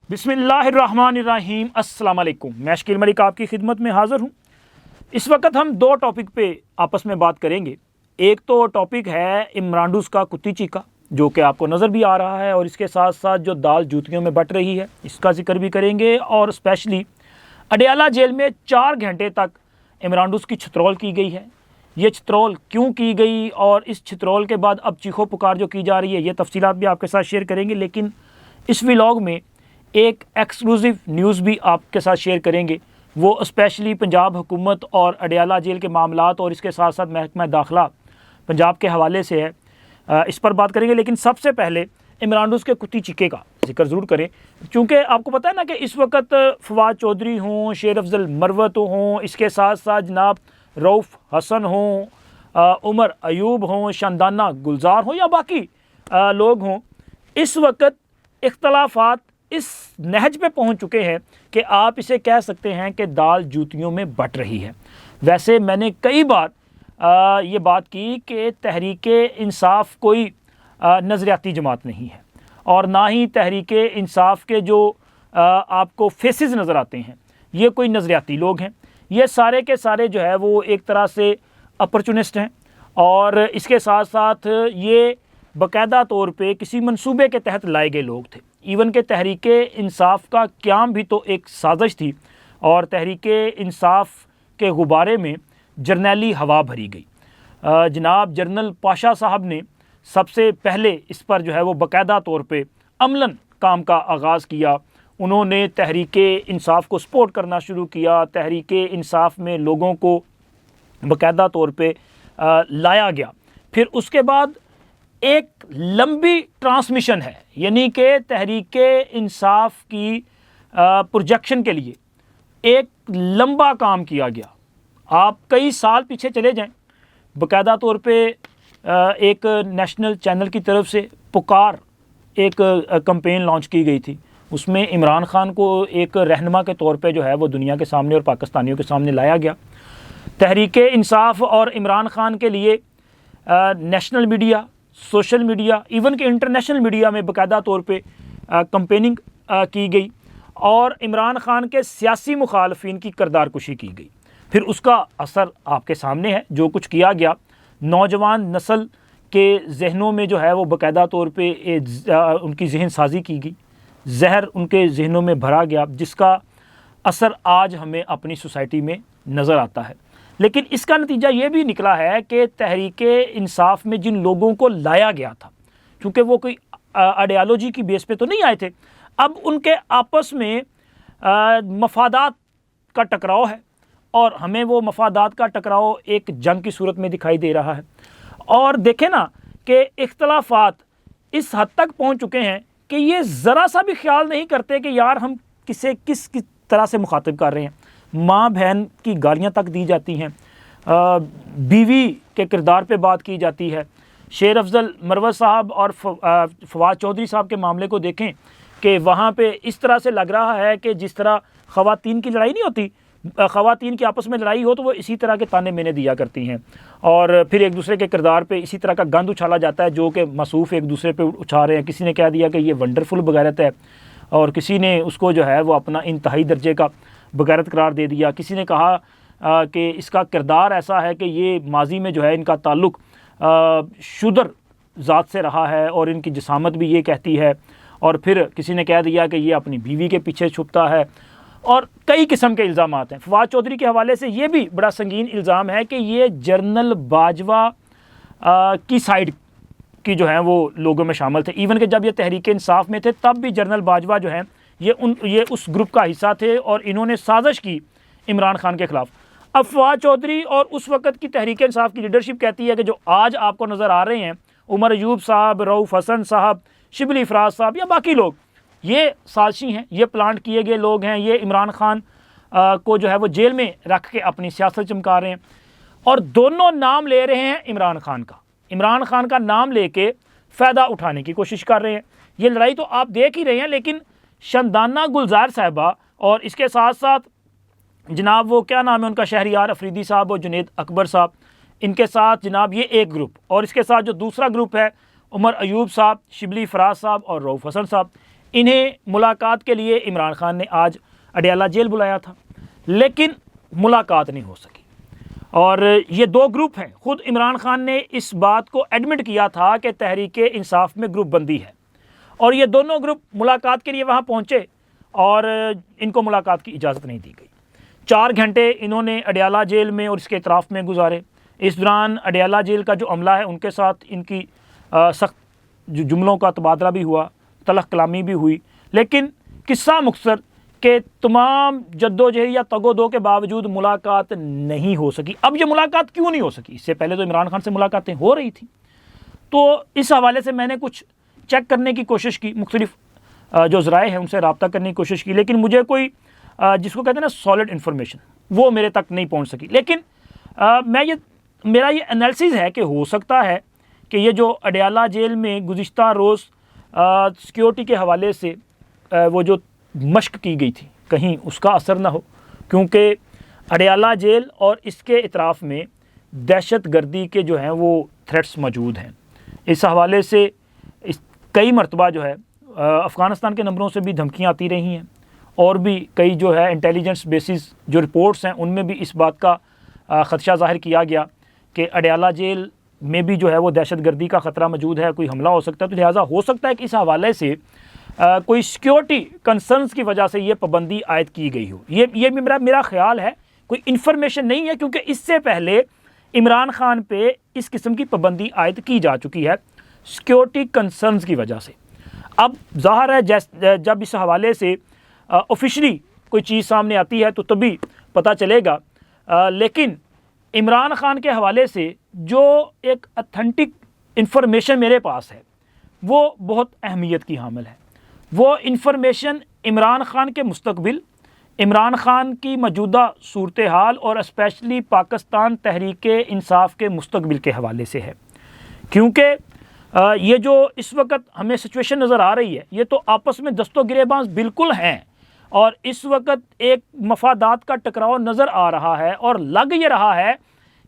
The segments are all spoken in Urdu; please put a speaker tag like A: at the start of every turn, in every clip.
A: بسم اللہ الرحمن الرحیم۔ السلام علیکم، میں شکیل ملک آپ کی خدمت میں حاضر ہوں۔ اس وقت ہم دو ٹاپک پہ آپس میں بات کریں گے۔ ایک تو ٹاپک ہے عمرانڈوز کا کتی چیکا، جو کہ آپ کو نظر بھی آ رہا ہے، اور اس کے ساتھ ساتھ جو دال جوتیوں میں بٹ رہی ہے اس کا ذکر بھی کریں گے، اور اسپیشلی اڈیالہ جیل میں 4 گھنٹے تک عمرانڈوز کی چھترول کی گئی ہے۔ یہ چھترول کیوں کی گئی، اور اس چھترول کے بعد اب چیخو پکار جو کی جا رہی ہے، یہ تفصیلات بھی آپ کے ساتھ شیئر کریں گے۔ لیکن اس ولاگ میں ایک ایکسکلوزیو نیوز بھی آپ کے ساتھ شیئر کریں گے، وہ اسپیشلی پنجاب حکومت اور اڈیالہ جیل کے معاملات اور اس کے ساتھ ساتھ محکمہ داخلہ پنجاب کے حوالے سے ہے، اس پر بات کریں گے۔ لیکن سب سے پہلے عمرانڈوز کے کتی چیکے کا ذکر ضرور کریں، چونکہ آپ کو پتہ ہے نا کہ اس وقت فواد چودھری ہوں، شیر افضل مروت ہوں، اس کے ساتھ ساتھ جناب رؤف حسن ہوں، عمر ایوب ہوں، شاندانہ گلزار ہوں، یا باقی لوگ ہوں، اس وقت اختلافات اس نہج پہ پہنچ چکے ہیں کہ آپ اسے کہہ سکتے ہیں کہ دال جوتیوں میں بٹ رہی ہے۔ ویسے میں نے کئی بار یہ بات کی کہ تحریک انصاف کوئی نظریاتی جماعت نہیں ہے، اور نہ ہی تحریک انصاف کے جو آپ کو فیسز نظر آتے ہیں یہ کوئی نظریاتی لوگ ہیں۔ یہ سارے کے سارے جو ہے وہ ایک طرح سے اپرچونسٹ ہیں، اور اس کے ساتھ ساتھ یہ باقاعدہ طور پہ کسی منصوبے کے تحت لائے گئے لوگ تھے۔ ایون کہ تحریک انصاف کا قیام بھی تو ایک سازش تھی، اور تحریک انصاف کے غبارے میں جرنیلی ہوا بھری گئی۔ جناب جنرل پاشا صاحب نے سب سے پہلے اس پر جو ہے وہ باقاعدہ طور پہ عملاً کام کا آغاز کیا۔ انہوں نے تحریک انصاف کو سپورٹ کرنا شروع کیا، تحریک انصاف میں لوگوں کو باقاعدہ طور پہ لایا گیا۔ پھر اس کے بعد ایک لمبی ٹرانسمیشن ہے، یعنی کہ تحریک انصاف کی پروجیکشن کے لیے ایک لمبا کام کیا گیا۔ آپ کئی سال پیچھے چلے جائیں، باقاعدہ طور پہ ایک نیشنل چینل کی طرف سے پکار ایک کمپین لانچ کی گئی تھی، اس میں عمران خان کو ایک رہنما کے طور پہ جو ہے وہ دنیا کے سامنے اور پاکستانیوں کے سامنے لایا گیا۔ تحریک انصاف اور عمران خان کے لیے national media, social media, even کہ انٹرنیشنل میڈیا میں باقاعدہ طور پہ کمپیننگ کی گئی، اور عمران خان کے سیاسی مخالفین کی کردار کشی کی گئی۔ پھر اس کا اثر آپ کے سامنے ہے، جو کچھ کیا گیا نوجوان نسل کے ذہنوں میں جو ہے وہ باقاعدہ طور پہ ان کی ذہن سازی کی گئی، زہر ان کے ذہنوں میں بھرا گیا، جس کا اثر آج ہمیں اپنی سوسائٹی میں نظر آتا ہے۔ لیکن اس کا نتیجہ یہ بھی نکلا ہے کہ تحریک انصاف میں جن لوگوں کو لایا گیا تھا، چونکہ وہ کوئی آئیڈیالوجی کی بیس پہ تو نہیں آئے تھے، اب ان کے آپس میں مفادات کا ٹکراؤ ہے، اور ہمیں وہ مفادات کا ٹکراؤ ایک جنگ کی صورت میں دکھائی دے رہا ہے۔ اور دیکھیں نا کہ اختلافات اس حد تک پہنچ چکے ہیں کہ یہ ذرا سا بھی خیال نہیں کرتے کہ یار ہم کس طرح سے مخاطب کر رہے ہیں۔ ماں بہن کی گالیاں تک دی جاتی ہیں، بیوی کے کردار پہ بات کی جاتی ہے۔ شیر افضل مروت صاحب اور فواد چودھری صاحب کے معاملے کو دیکھیں کہ وہاں پہ اس طرح سے لگ رہا ہے کہ جس طرح خواتین کی لڑائی نہیں ہوتی، خواتین کی آپس میں لڑائی ہو تو وہ اسی طرح کے تانے مینے دیا کرتی ہیں، اور پھر ایک دوسرے کے کردار پہ اسی طرح کا گند اچھالا جاتا ہے جو کہ مصروف ایک دوسرے پہ اچھا رہے ہیں۔ کسی نے کہہ دیا کہ یہ ونڈرفل بغیرت ہے، اور کسی نے اس کو جو ہے وہ اپنا انتہائی درجے کا بغیرت قرار دے دیا۔ کسی نے کہا کہ اس کا کردار ایسا ہے کہ یہ ماضی میں جو ہے ان کا تعلق شودر ذات سے رہا ہے، اور ان کی جسامت بھی یہ کہتی ہے، اور پھر کسی نے کہہ دیا کہ یہ اپنی بیوی کے پیچھے چھپتا ہے، اور کئی قسم کے الزامات ہیں۔ فواد چودھری کے حوالے سے یہ بھی بڑا سنگین الزام ہے کہ یہ جنرل باجوہ کی سائیڈ کی جو ہیں وہ لوگوں میں شامل تھے۔ ایون کہ جب یہ تحریک انصاف میں تھے تب بھی جنرل باجوہ جو ہیں یہ اس گروپ کا حصہ تھے، اور انہوں نے سازش کی عمران خان کے خلاف۔ اب فواد چودھری اور اس وقت کی تحریک انصاف کی لیڈرشپ کہتی ہے کہ جو آج آپ کو نظر آ رہے ہیں، عمر ایوب صاحب، رؤف حسن صاحب، شبلی افراز صاحب یا باقی لوگ، یہ سازشی ہیں، یہ پلانٹ کیے گئے لوگ ہیں، یہ عمران خان کو جو ہے وہ جیل میں رکھ کے اپنی سیاست چمکا رہے ہیں، اور دونوں نام لے رہے ہیں عمران خان کا۔ عمران خان کا نام لے کے فائدہ اٹھانے کی کوشش کر رہے ہیں۔ یہ لڑائی تو آپ دیکھ ہی رہے ہیں، لیکن شاندانہ گلزار صاحبہ اور اس کے ساتھ ساتھ جناب وہ کیا نام ہے ان کا، شہریار افریدی صاحب اور جنید اکبر صاحب، ان کے ساتھ جناب یہ ایک گروپ، اور اس کے ساتھ جو دوسرا گروپ ہے عمر ایوب صاحب، شبلی فراز صاحب اور رؤف حسن صاحب، انہیں ملاقات کے لیے عمران خان نے آج اڈیالہ جیل بلایا تھا، لیکن ملاقات نہیں ہو سکی۔ اور یہ دو گروپ ہیں، خود عمران خان نے اس بات کو ایڈمٹ کیا تھا کہ تحریک انصاف میں گروپ بندی ہے، اور یہ دونوں گروپ ملاقات کے لیے وہاں پہنچے اور ان کو ملاقات کی اجازت نہیں دی گئی۔ 4 گھنٹے انہوں نے اڈیالہ جیل میں اور اس کے اطراف میں گزارے۔ اس دوران اڈیالہ جیل کا جو عملہ ہے ان کے ساتھ ان کی سخت جملوں کا تبادلہ بھی ہوا، تلخ کلامی بھی ہوئی، لیکن قصہ مختصر کہ تمام جدوجہد یا تگ و دو کے باوجود ملاقات نہیں ہو سکی۔ اب یہ ملاقات کیوں نہیں ہو سکی؟ اس سے پہلے تو عمران خان سے ملاقاتیں ہو رہی تھیں۔ تو اس حوالے سے میں نے کچھ چیک کرنے کی کوشش کی، مختلف جو ذرائع ہیں ان سے رابطہ کرنے کی کوشش کی، لیکن مجھے کوئی جس کو کہتے ہیں نا سالڈ انفارمیشن، وہ میرے تک نہیں پہنچ سکی۔ لیکن میرا یہ انالیسز ہے کہ ہو سکتا ہے کہ یہ جو اڈیالہ جیل میں گزشتہ روز سیکیورٹی کے حوالے سے وہ جو مشق کی گئی تھی کہیں اس کا اثر نہ ہو، کیونکہ اڈیالہ جیل اور اس کے اطراف میں دہشت گردی کے جو ہیں وہ تھریٹس موجود ہیں۔ اس حوالے سے کئی مرتبہ جو ہے افغانستان کے نمبروں سے بھی دھمکیاں آتی رہی ہیں، اور بھی کئی جو ہے انٹیلیجنس بیسز جو رپورٹس ہیں ان میں بھی اس بات کا خدشہ ظاہر کیا گیا کہ اڈیالہ جیل میں بھی جو ہے وہ دہشت گردی کا خطرہ موجود ہے، کوئی حملہ ہو سکتا ہے۔ تو لہٰذا ہو سکتا ہے کہ اس حوالے سے کوئی سیکیورٹی کنسرنز کی وجہ سے یہ پابندی عائد کی گئی ہو۔ یہ بھی میرا خیال ہے، کوئی انفارمیشن نہیں ہے، کیونکہ اس سے پہلے عمران خان پہ اس قسم کی پابندی عائد کی جا چکی ہے سیکیورٹی کنسرنز کی وجہ سے۔ اب ظاہر ہے جب اس حوالے سے آفیشلی کوئی چیز سامنے آتی ہے تو تبھی پتہ چلے گا، لیکن عمران خان کے حوالے سے جو ایک اتھینٹک انفارمیشن میرے پاس ہے وہ بہت اہمیت کی حامل ہے۔ وہ انفارمیشن عمران خان کے مستقبل، عمران خان کی موجودہ صورتحال اور اسپیشلی پاکستان تحریک انصاف کے مستقبل کے حوالے سے ہے، کیونکہ یہ جو اس وقت ہمیں سچویشن نظر آ رہی ہے یہ تو آپس میں دست و گریباں بالکل ہیں، اور اس وقت ایک مفادات کا ٹکراؤ نظر آ رہا ہے، اور لگ یہ رہا ہے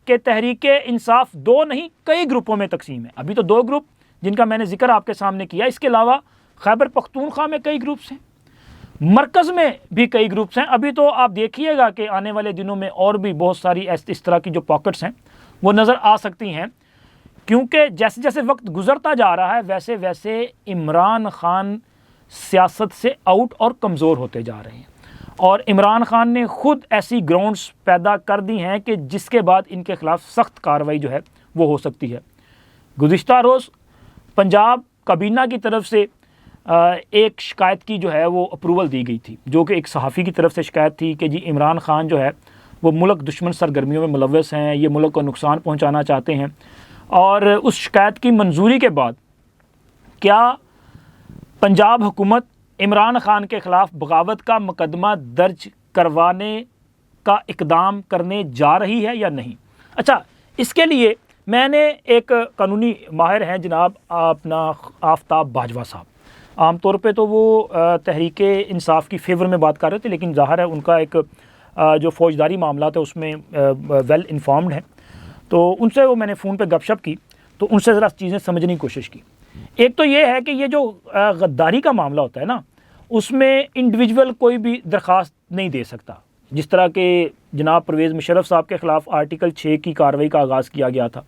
A: کہ تحریک انصاف 2 نہیں کئی گروپوں میں تقسیم ہے۔ ابھی تو 2 گروپ جن کا میں نے ذکر آپ کے سامنے کیا، اس کے علاوہ خیبر پختونخوا میں کئی گروپس ہیں، مرکز میں بھی کئی گروپس ہیں۔ ابھی تو آپ دیکھیے گا کہ آنے والے دنوں میں اور بھی بہت ساری اس طرح کی جو پاکٹس ہیں وہ نظر آ سکتی ہیں، کیونکہ جیسے جیسے وقت گزرتا جا رہا ہے ویسے ویسے عمران خان سیاست سے آؤٹ اور کمزور ہوتے جا رہے ہیں، اور عمران خان نے خود ایسی گراؤنڈز پیدا کر دی ہیں کہ جس کے بعد ان کے خلاف سخت کارروائی جو ہے وہ ہو سکتی ہے۔ گزشتہ روز پنجاب کابینہ کی طرف سے ایک شکایت کی جو ہے وہ اپروول دی گئی تھی، جو کہ ایک صحافی کی طرف سے شکایت تھی کہ جی عمران خان جو ہے وہ ملک دشمن سرگرمیوں میں ملوث ہیں، یہ ملک کو نقصان پہنچانا چاہتے ہیں، اور اس شکایت کی منظوری کے بعد کیا پنجاب حکومت عمران خان کے خلاف بغاوت کا مقدمہ درج کروانے کا اقدام کرنے جا رہی ہے یا نہیں؟ اچھا، اس کے لیے میں نے ایک قانونی ماہر ہیں جناب اپنا آفتاب باجوہ صاحب، عام طور پہ تو وہ تحریک انصاف کی فیور میں بات کر رہے تھے، لیکن ظاہر ہے ان کا ایک جو فوجداری معاملات ہے اس میں ویل انفارمڈ ہے، تو ان سے وہ میں نے فون پہ گپ شپ کی تو ان سے ذرا چیزیں سمجھنے کی کوشش کی۔ ایک تو یہ ہے کہ یہ جو غداری کا معاملہ ہوتا ہے نا، اس میں انڈیویجول کوئی بھی درخواست نہیں دے سکتا، جس طرح کہ جناب پرویز مشرف صاحب کے خلاف آرٹیکل 6 کی کارروائی کا آغاز کیا گیا تھا،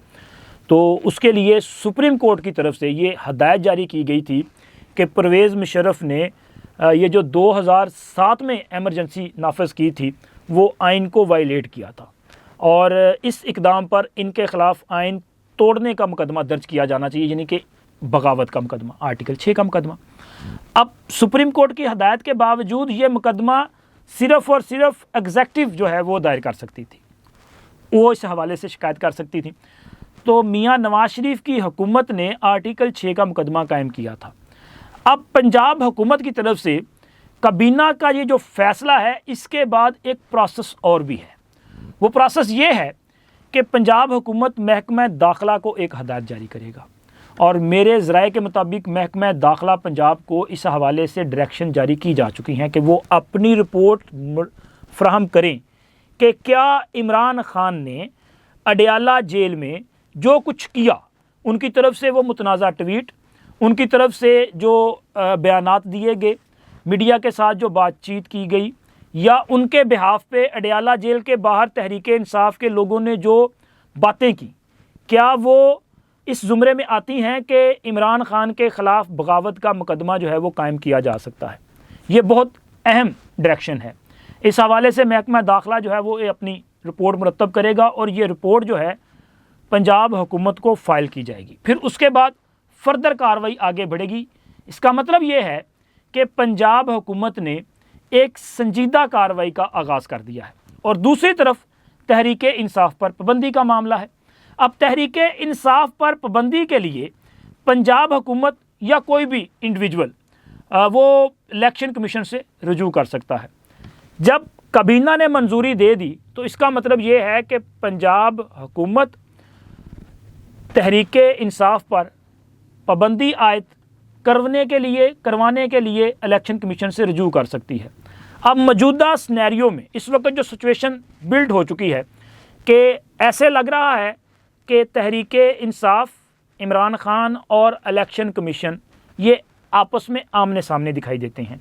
A: تو اس کے لیے سپریم کورٹ کی طرف سے یہ ہدایت جاری کی گئی تھی کہ پرویز مشرف نے یہ جو 2007 میں ایمرجنسی نافذ کی تھی وہ آئین کو وائلیٹ کیا تھا، اور اس اقدام پر ان کے خلاف آئین توڑنے کا مقدمہ درج کیا جانا چاہیے، یعنی کہ بغاوت کا مقدمہ، آرٹیکل 6 کا مقدمہ۔ اب سپریم کورٹ کی ہدایت کے باوجود یہ مقدمہ صرف اور صرف ایگزیکٹو جو ہے وہ دائر کر سکتی تھی، وہ اس حوالے سے شکایت کر سکتی تھی، تو میاں نواز شریف کی حکومت نے آرٹیکل 6 کا مقدمہ قائم کیا تھا۔ اب پنجاب حکومت کی طرف سے کابینہ کا یہ جو فیصلہ ہے اس کے بعد ایک پروسیس اور بھی ہے، وہ پروسیس یہ ہے کہ پنجاب حکومت محکمہ داخلہ کو ایک ہدایت جاری کرے گا، اور میرے ذرائع کے مطابق محکمہ داخلہ پنجاب کو اس حوالے سے ڈائریکشن جاری کی جا چکی ہیں کہ وہ اپنی رپورٹ فراہم کریں کہ کیا عمران خان نے اڈیالہ جیل میں جو کچھ کیا، ان کی طرف سے وہ متنازع ٹویٹ ان کی طرف سے جو بیانات دیے گئے، میڈیا کے ساتھ جو بات چیت کی گئی، یا ان کے بہاف پہ اڈیالہ جیل کے باہر تحریک انصاف کے لوگوں نے جو باتیں کی، کیا وہ اس زمرے میں آتی ہیں کہ عمران خان کے خلاف بغاوت کا مقدمہ جو ہے وہ قائم کیا جا سکتا ہے؟ یہ بہت اہم ڈائریکشن ہے۔ اس حوالے سے محکمہ داخلہ جو ہے وہ اپنی رپورٹ مرتب کرے گا، اور یہ رپورٹ جو ہے پنجاب حکومت کو فائل کی جائے گی۔ پھر اس کے بعد فردر کارروائی آگے بڑھے گی۔ اس کا مطلب یہ ہے کہ پنجاب حکومت نے ایک سنجیدہ کارروائی کا آغاز کر دیا ہے، اور دوسری طرف تحریک انصاف پر پابندی کا معاملہ ہے۔ اب تحریک انصاف پر پابندی کے لیے پنجاب حکومت یا کوئی بھی انڈیویجول وہ الیکشن کمیشن سے رجوع کر سکتا ہے۔ جب کابینہ نے منظوری دے دی تو اس کا مطلب یہ ہے کہ پنجاب حکومت تحریک انصاف پر پابندی عائد کروانے کے لیے الیکشن کمیشن سے رجوع کر سکتی ہے۔ اب موجودہ سنیریو میں اس وقت جو سچویشن بلڈ ہو چکی ہے کہ ایسے لگ رہا ہے کہ تحریک انصاف، عمران خان اور الیکشن کمیشن یہ آپس میں آمنے سامنے دکھائی دیتے ہیں۔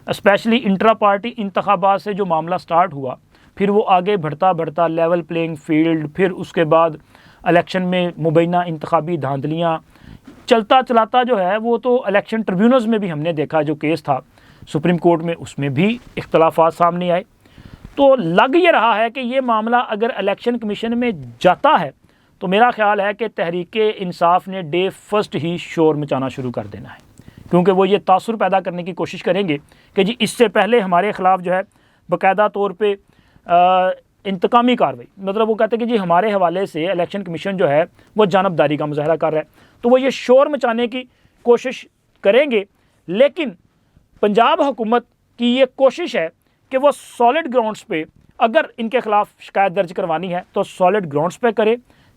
A: اسپیشلی انٹرا پارٹی انتخابات سے جو معاملہ سٹارٹ ہوا، پھر وہ آگے بڑھتا لیول پلینگ فیلڈ، پھر اس کے بعد الیکشن میں مبینہ انتخابی دھاندلیاں چلاتا جو ہے وہ تو الیکشن ٹریبیونلز میں بھی ہم نے دیکھا، جو کیس تھا سپریم کورٹ میں، اس میں بھی اختلافات سامنے آئے۔ تو لگ یہ رہا ہے کہ یہ معاملہ اگر الیکشن کمیشن میں جاتا ہے تو میرا خیال ہے کہ تحریک انصاف نے ڈے فرسٹ ہی شور مچانا شروع کر دینا ہے، کیونکہ وہ یہ تاثر پیدا کرنے کی کوشش کریں گے کہ جی اس سے پہلے ہمارے خلاف جو ہے باقاعدہ طور پہ انتقامی کارروائی، مطلب وہ کہتے ہیں کہ جی ہمارے حوالے سے الیکشن کمیشن جو ہے وہ جانبداری کا مظاہرہ کر رہا ہے، تو وہ یہ شور مچانے کی کوشش کریں گے۔ لیکن پنجاب حکومت کی یہ کوشش ہے کہ وہ سالڈ گراؤنڈز پہ اگر ان کے خلاف شکایت درج کروانی ہے تو سالڈ گراؤنڈز پہ کرے،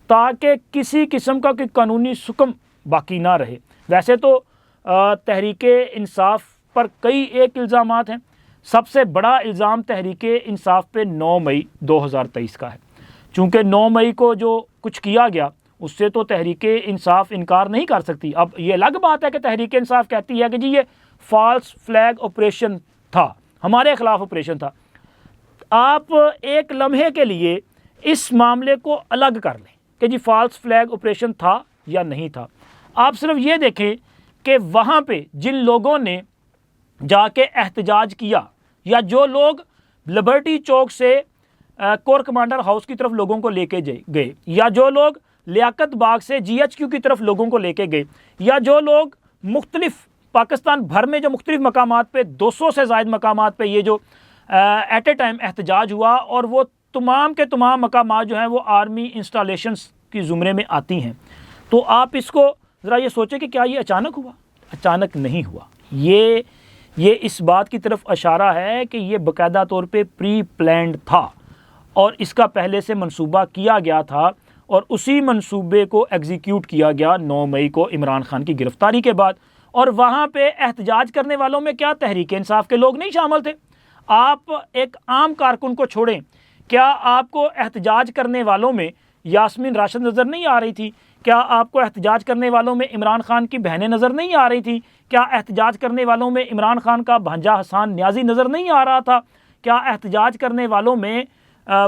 A: تاکہ کسی قسم کا کوئی قانونی سکم باقی نہ رہے۔ ویسے تو تحریک انصاف پر کئی ایک الزامات ہیں۔ سب سے بڑا الزام تحریک انصاف پہ 9 مئی 2023 کا ہے، چونکہ 9 مئی کو جو کچھ کیا گیا اس سے تو تحریک انصاف انکار نہیں کر سکتی۔ اب یہ الگ بات ہے کہ تحریک انصاف کہتی ہے کہ جی یہ فالس فلیگ آپریشن تھا، ہمارے خلاف آپریشن تھا۔ آپ ایک لمحے کے لیے اس معاملے کو الگ کر لیں کہ جی فالس فلیگ آپریشن تھا یا نہیں تھا۔ آپ صرف یہ دیکھیں کہ وہاں پہ جن لوگوں نے جا کے احتجاج کیا، یا جو لوگ لبرٹی چوک سے کور کمانڈر ہاؤس کی طرف لوگوں کو لے کے گئے، یا جو لوگ لیاقت باغ سے GHQ کی طرف لوگوں کو لے کے گئے، یا جو لوگ مختلف پاکستان بھر میں جو مختلف مقامات پہ 200 سے زائد مقامات پہ یہ جو ایٹ اے ٹائم احتجاج ہوا، اور وہ تمام کے تمام مقامات جو ہیں وہ آرمی انسٹالیشنز کی زمرے میں آتی ہیں، تو آپ اس کو ذرا یہ سوچیں کہ کیا یہ اچانک ہوا؟ اچانک نہیں ہوا۔ یہ اس بات کی طرف اشارہ ہے کہ یہ باقاعدہ طور پہ پری پلانڈ تھا، اور اس کا پہلے سے منصوبہ کیا گیا تھا، اور اسی منصوبے کو ایگزیکیوٹ کیا گیا 9 مئی کو عمران خان کی گرفتاری کے بعد۔ اور وہاں پہ احتجاج کرنے والوں میں کیا تحریک انصاف کے لوگ نہیں شامل تھے؟ آپ ایک عام کارکن کو چھوڑیں، کیا آپ کو احتجاج کرنے والوں میں یاسمین راشد نظر نہیں آ رہی تھی؟ کیا آپ کو احتجاج کرنے والوں میں عمران خان کی بہنیں نظر نہیں آ رہی تھیں؟ کیا احتجاج کرنے والوں میں عمران خان کا بھانجا حسان نیازی نظر نہیں آ رہا تھا؟ کیا احتجاج کرنے والوں میں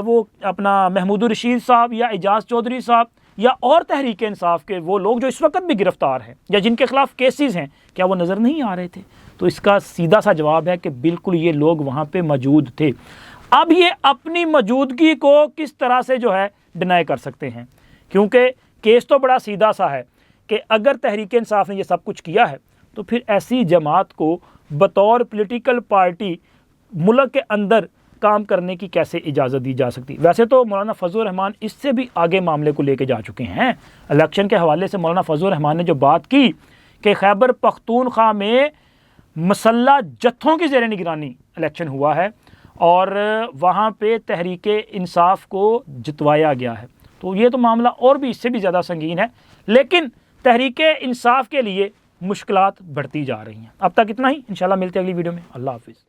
A: وہ اپنا محمود الرشید صاحب یا اعجاز چودھری صاحب یا اور تحریک انصاف کے وہ لوگ جو اس وقت بھی گرفتار ہیں یا جن کے خلاف کیسز ہیں، کیا وہ نظر نہیں آ رہے تھے؟ تو اس کا سیدھا سا جواب ہے کہ بالکل یہ لوگ وہاں پہ موجود تھے۔ اب یہ اپنی موجودگی کو کس طرح سے جو ہے ڈینائی کر سکتے ہیں، کیونکہ کیس تو بڑا سیدھا سا ہے کہ اگر تحریک انصاف نے یہ سب کچھ کیا ہے تو پھر ایسی جماعت کو بطور پولیٹیکل پارٹی ملک کے اندر کام کرنے کی کیسے اجازت دی جا سکتی؟ ویسے تو مولانا فضل الرحمان اس سے بھی آگے معاملے کو لے کے جا چکے ہیں۔ الیکشن کے حوالے سے مولانا فضل الرحمان نے جو بات کی کہ خیبر پختونخوا میں مسلح جتھوں کی زیر نگرانی الیکشن ہوا ہے اور وہاں پہ تحریک انصاف کو جتوایا گیا ہے، تو یہ تو معاملہ اور بھی اس سے بھی زیادہ سنگین ہے، لیکن تحریک انصاف کے لیے مشکلات بڑھتی جا رہی ہیں۔ اب تک اتنا ہی، انشاءاللہ ملتے ہیں اگلی ویڈیو میں۔ اللہ حافظ۔